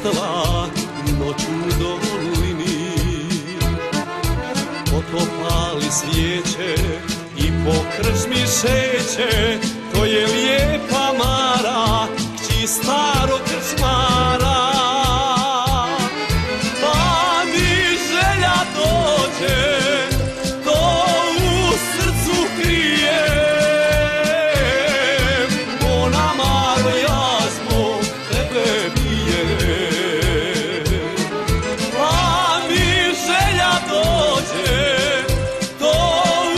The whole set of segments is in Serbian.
svjetla noću u dolini. Potopali svijeće i po krčmi šeće, to je lijepa Mara, kći starog krčmara. Pa mi želja dođe, to u srcu krije. Ona Maro, ja zbog tebe pijem. Pa mi želja dođe, to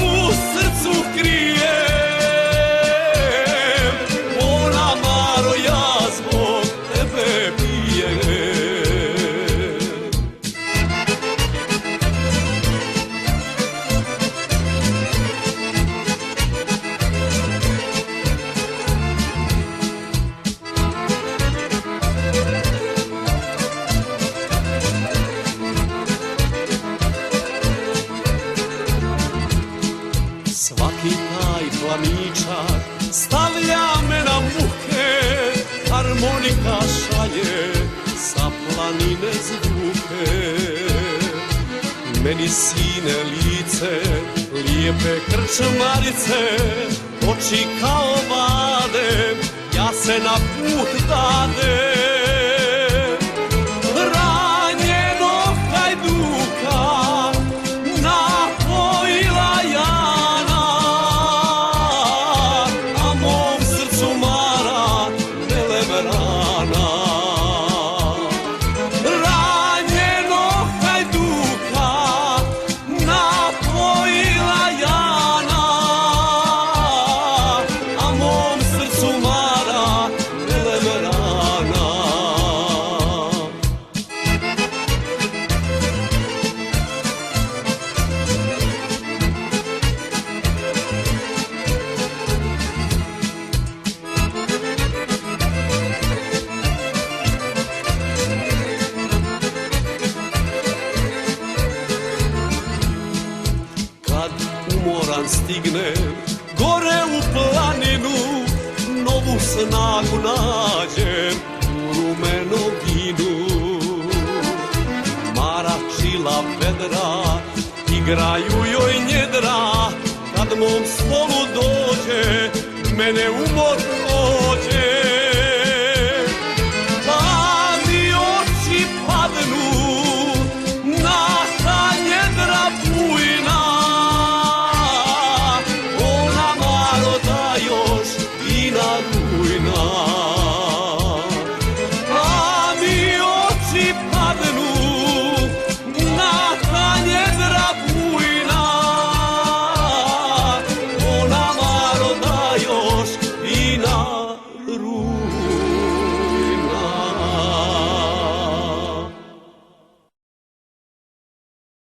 u srcu krije. Ona Maro, ja zbog tebe pijem. Svaki taj plamičak stavlja me na muke, harmonika šalje sa planine zvuke. Meni sine lice, lijepe krčmarice, oči kao vade, ja se na put dadem. Ranjenog hajduka napojila Jana, a mom srcu Mara velem rana. Ranjenog hajduka napojila Jana, a mom srcu Mara velem rana. Kad umoran stignem gore u planinu, novu snagu nađem u rumenom vinu. Mara čila vedra, igraju joj njedra, kad mom stolu dođe, mene umor prođe.